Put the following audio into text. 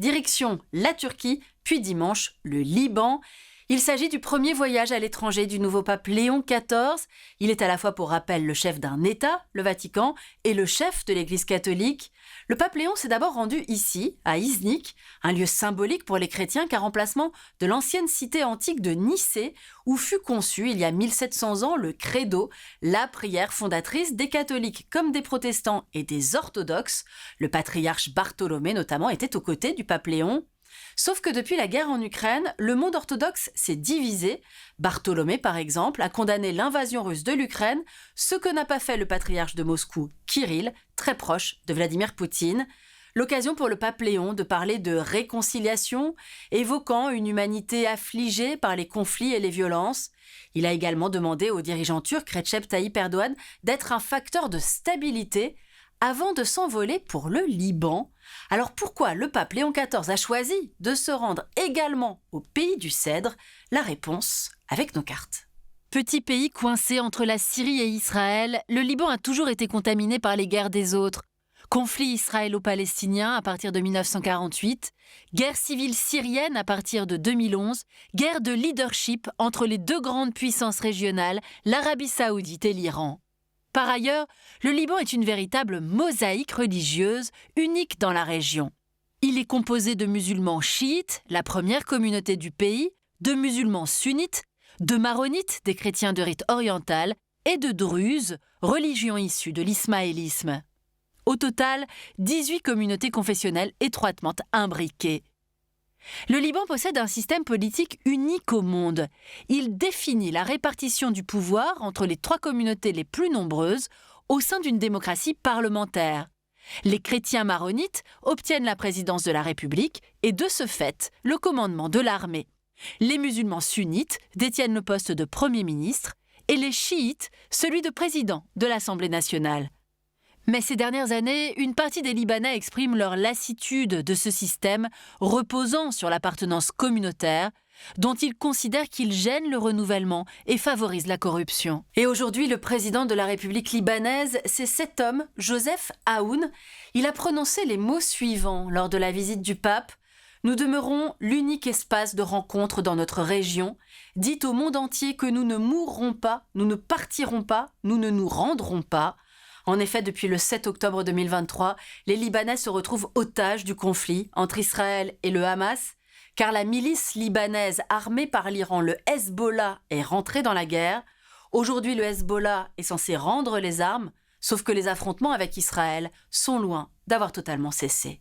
direction la Turquie, puis dimanche le Liban. Il s'agit du premier voyage à l'étranger du nouveau pape Léon XIV. Il est à la fois pour rappel le chef d'un État, le Vatican, et le chef de l'Église catholique. Le pape Léon s'est d'abord rendu ici, à Iznik, un lieu symbolique pour les chrétiens car emplacement de l'ancienne cité antique de Nicée, où fut conçu il y a 1700 ans le Credo, la prière fondatrice des catholiques comme des protestants et des orthodoxes. Le patriarche Bartholomée notamment était aux côtés du pape Léon. Sauf que depuis la guerre en Ukraine, le monde orthodoxe s'est divisé. Bartholomée, par exemple, a condamné l'invasion russe de l'Ukraine, ce que n'a pas fait le patriarche de Moscou, Kirill, très proche de Vladimir Poutine. L'occasion pour le pape Léon de parler de réconciliation, évoquant une humanité affligée par les conflits et les violences. Il a également demandé au dirigeant turc Recep Tayyip Erdogan d'être un facteur de stabilité avant de s'envoler pour le Liban. Alors pourquoi le pape Léon XIV a choisi de se rendre également au pays du cèdre? La réponse avec nos cartes. Petit pays coincé entre la Syrie et Israël, le Liban a toujours été contaminé par les guerres des autres. Conflit israélo-palestinien à partir de 1948, guerre civile syrienne à partir de 2011, guerre de leadership entre les deux grandes puissances régionales, l'Arabie saoudite et l'Iran. Par ailleurs, le Liban est une véritable mosaïque religieuse unique dans la région. Il est composé de musulmans chiites, la première communauté du pays, de musulmans sunnites, de maronites, des chrétiens de rite oriental, et de druzes, religion issue de l'ismaélisme. Au total, 18 communautés confessionnelles étroitement imbriquées. Le Liban possède un système politique unique au monde. Il définit la répartition du pouvoir entre les trois communautés les plus nombreuses au sein d'une démocratie parlementaire. Les chrétiens maronites obtiennent la présidence de la République et de ce fait le commandement de l'armée. Les musulmans sunnites détiennent le poste de Premier ministre et les chiites celui de président de l'Assemblée nationale. Mais ces dernières années, une partie des Libanais expriment leur lassitude de ce système reposant sur l'appartenance communautaire, dont ils considèrent qu'il gêne le renouvellement et favorise la corruption. Et aujourd'hui, le président de la République libanaise, c'est cet homme, Joseph Aoun. Il a prononcé les mots suivants lors de la visite du pape. « Nous demeurons l'unique espace de rencontre dans notre région. Dites au monde entier que nous ne mourrons pas, nous ne partirons pas, nous ne nous rendrons pas. » En effet, depuis le 7 octobre 2023, les Libanais se retrouvent otages du conflit entre Israël et le Hamas, car la milice libanaise armée par l'Iran, le Hezbollah, est rentrée dans la guerre. Aujourd'hui, le Hezbollah est censé rendre les armes, sauf que les affrontements avec Israël sont loin d'avoir totalement cessé.